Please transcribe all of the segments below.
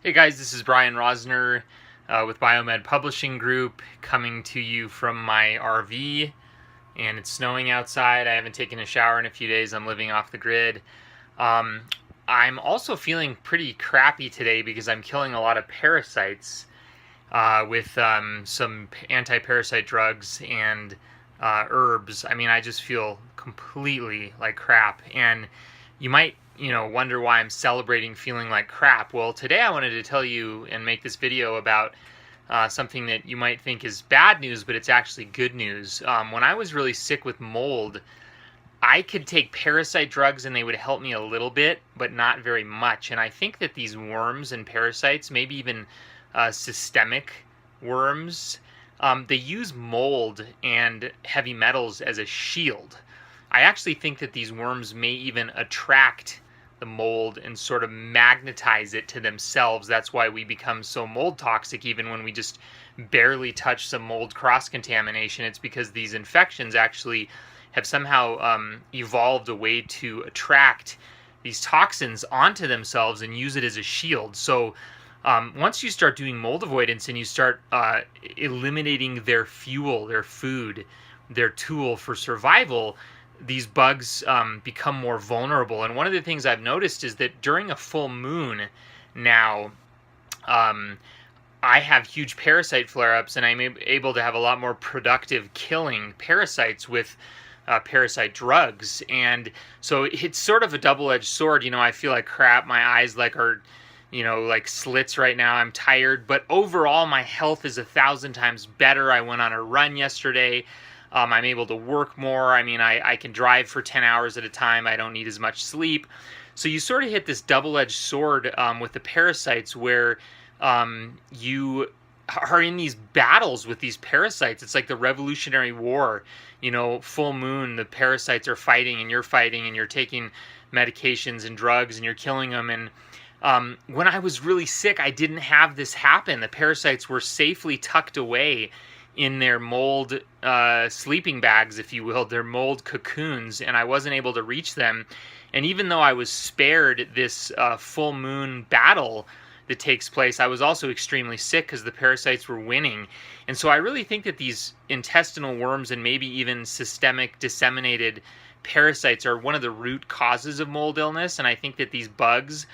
Hey guys, this is Brian Rosner with Biomed Publishing Group coming to you from my RV, and it's snowing outside. I haven't taken a shower in a few days. I'm living off the grid. Um, I'm also feeling pretty crappy today because I'm killing a lot of parasites with some anti-parasite drugs and herbs. I mean, I just feel completely like crap. And you might, wonder why I'm celebrating feeling like crap. Well, today I wanted to tell you and make this video about something that you might think is bad news, but it's actually good news. When I was really sick with mold, I could take parasite drugs and they would help me a little bit, but not very much. And I think that these worms and parasites, maybe even systemic worms, they use mold and heavy metals as a shield. I actually think that these worms may even attract the mold and sort of magnetize it to themselves. That's why we become so mold toxic even when we just barely touch some mold cross contamination. It's because these infections actually have somehow evolved a way to attract these toxins onto themselves and use it as a shield. So once you start doing mold avoidance and you start eliminating their fuel, their food, their tool for survival, these bugs become more vulnerable. And one of the things I've noticed is that during a full moon now, I have huge parasite flare-ups, and I'm able to have a lot more productive killing parasites with parasite drugs. And so it's sort of a double-edged sword. I feel like crap. My eyes are like slits right now. I'm tired, but overall my health is 1,000 times better. I went on a run yesterday. I'm able to work more. I mean, I can drive for 10 hours at a time. I don't need as much sleep. So you sort of hit this double-edged sword with the parasites where you are in these battles with these parasites. It's like the Revolutionary War. Full moon, the parasites are fighting and you're taking medications and drugs and you're killing them. And when I was really sick, I didn't have this happen. The parasites were safely tucked away in their mold sleeping bags, if you will, their mold cocoons, and I wasn't able to reach them. And even though I was spared this full moon battle that takes place, I was also extremely sick because the parasites were winning. And so I really think that these intestinal worms and maybe even systemic disseminated parasites are one of the root causes of mold illness. And I think that these bugs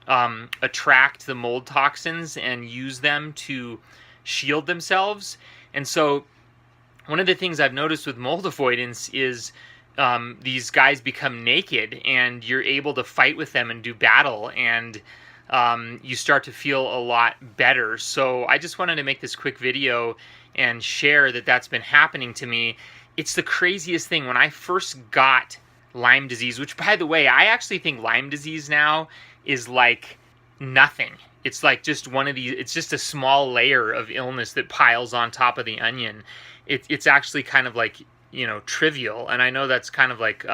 attract the mold toxins and use them to shield themselves. And so one of the things I've noticed with mold avoidance is these guys become naked and you're able to fight with them and do battle, and you start to feel a lot better. So I just wanted to make this quick video and share that that's been happening to me. It's the craziest thing. When I first got Lyme disease, which by the way, I actually think Lyme disease now is like nothing. It's like just one of these, it's just a small layer of illness that piles on top of the onion. It's actually kind of like, trivial. And I know that's kind of like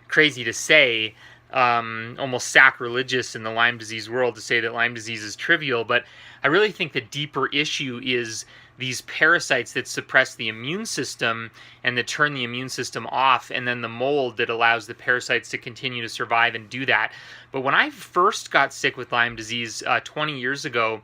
crazy to say, almost sacrilegious in the Lyme disease world to say that Lyme disease is trivial. But I really think the deeper issue is these parasites that suppress the immune system and that turn the immune system off, and then the mold that allows the parasites to continue to survive and do that. But when I first got sick with Lyme disease 20 years ago,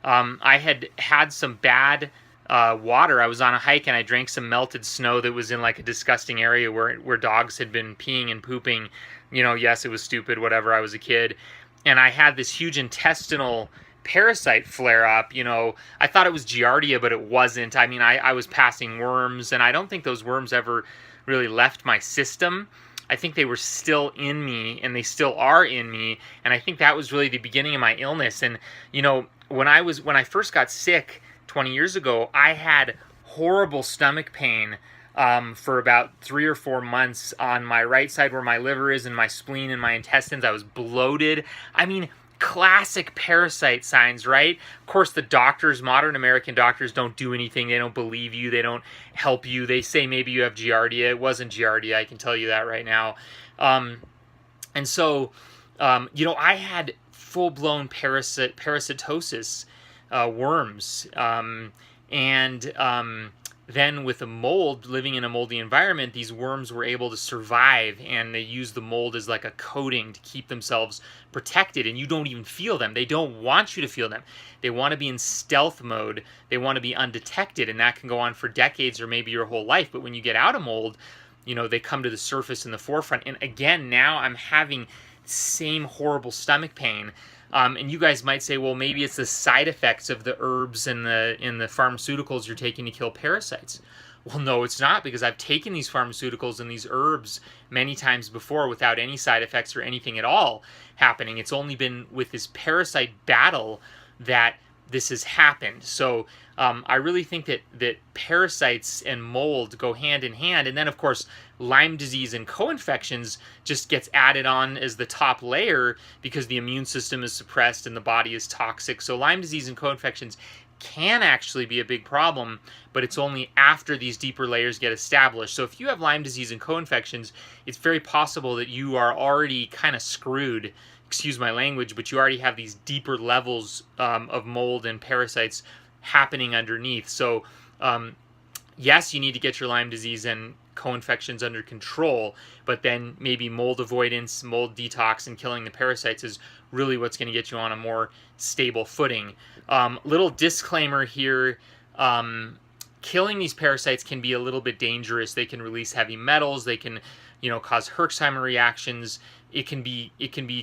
I had some bad water. I was on a hike and I drank some melted snow that was in like a disgusting area where dogs had been peeing and pooping. Yes, it was stupid, whatever, I was a kid. And I had this huge intestinal parasite flare up. I thought it was Giardia, but it wasn't. I mean, I was passing worms, and I don't think those worms ever really left my system. I think they were still in me, and they still are in me, and I think that was really the beginning of my illness. And when I first got sick 20 years ago, I had horrible stomach pain for about 3 or 4 months on my right side where my liver is, and my spleen and my intestines. I was bloated. I mean, classic parasite signs, right? Of course, the doctors, modern American doctors, don't do anything. They don't believe you. They don't help you. They say maybe you have Giardia. It wasn't Giardia. I can tell you that right now. And so, I had full-blown parasitosis, worms, and then with a mold, living in a moldy environment, these worms were able to survive, and they use the mold as like a coating to keep themselves protected, and you don't even feel them. They don't want you to feel them. They want to be in stealth mode. They want to be undetected, and that can go on for decades or maybe your whole life. But when you get out of mold, they come to the surface in the forefront. And again, now I'm having same horrible stomach pain. And you guys might say, well, maybe it's the side effects of the herbs and the pharmaceuticals you're taking to kill parasites. Well, no, it's not, because I've taken these pharmaceuticals and these herbs many times before without any side effects or anything at all happening. It's only been with this parasite battle that this has happened. So I really think that parasites and mold go hand in hand. And then, of course, Lyme disease and co-infections just gets added on as the top layer because the immune system is suppressed and the body is toxic. So Lyme disease and co-infections can actually be a big problem, but it's only after these deeper layers get established. So if you have Lyme disease and co-infections, it's very possible that you are already kind of screwed, excuse my language, but you already have these deeper levels of mold and parasites happening underneath. So yes, you need to get your Lyme disease and co-infections under control, but then maybe mold avoidance, mold detox, and killing the parasites is really what's going to get you on a more stable footing. Little disclaimer here, killing these parasites can be a little bit dangerous. They can release heavy metals, they can cause Herxheimer reactions. It can be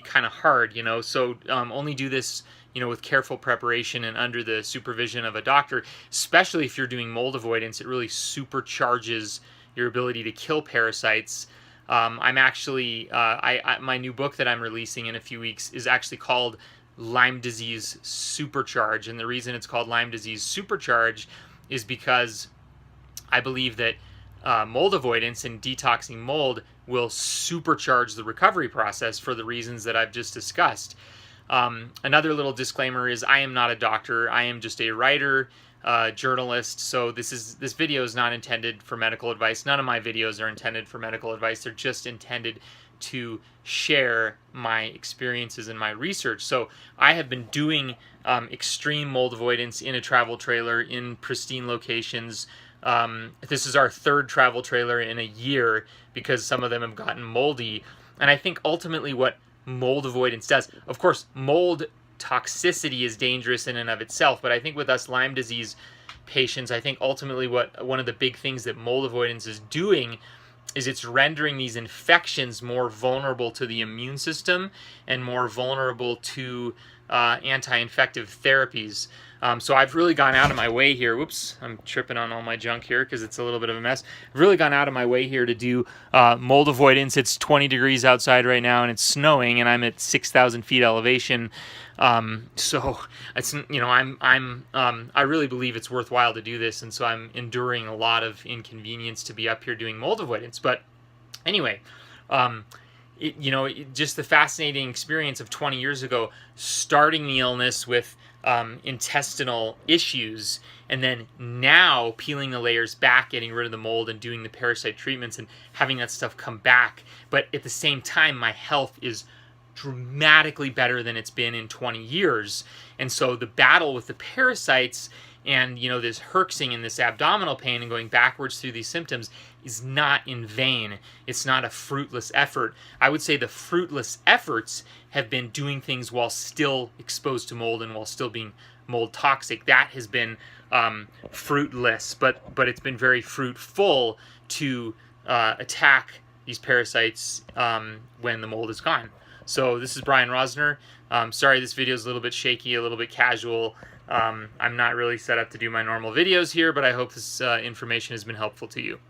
kind of hard, so only do this with careful preparation and under the supervision of a doctor, especially if you're doing mold avoidance. It really supercharges your ability to kill parasites. I'm actually, my new book that I'm releasing in a few weeks is actually called Lyme Disease Supercharge. And the reason it's called Lyme Disease Supercharge is because I believe that mold avoidance and detoxing mold will supercharge the recovery process for the reasons that I've just discussed. Another little disclaimer is I am not a doctor. I am just a writer, journalist. So this video is not intended for medical advice. None of my videos are intended for medical advice. They're just intended to share my experiences and my research. So I have been doing extreme mold avoidance in a travel trailer in pristine locations. This is our third travel trailer in a year because some of them have gotten moldy. And I think ultimately what mold avoidance does, of course, mold toxicity is dangerous in and of itself, but I think with us Lyme disease patients, I think ultimately one of the big things that mold avoidance is doing is it's rendering these infections more vulnerable to the immune system and more vulnerable to anti-infective therapies. So I've really gone out of my way here. Whoops, I'm tripping on all my junk here because it's a little bit's a little bit of a mess. I've really gone out of my way here to do mold avoidance. It's 20 degrees outside right now and it's snowing and I'm at 6,000 feet elevation. So it's, I really believe it's worthwhile to do this, and so I'm enduring a lot of inconvenience to be up here doing mold avoidance. But anyway, just the fascinating experience of 20 years ago, starting the illness with intestinal issues, and then now peeling the layers back, getting rid of the mold and doing the parasite treatments and having that stuff come back. But at the same time, my health is dramatically better than it's been in 20 years. And so the battle with the parasites and this herxing and this abdominal pain and going backwards through these symptoms is not in vain. It's not a fruitless effort. I would say the fruitless efforts have been doing things while still exposed to mold and while still being mold toxic. That has been fruitless, but it's been very fruitful to attack these parasites when the mold is gone. So this is Brian Rosner. Sorry this video is a little bit shaky, a little bit casual. I'm not really set up to do my normal videos here, but I hope this information has been helpful to you.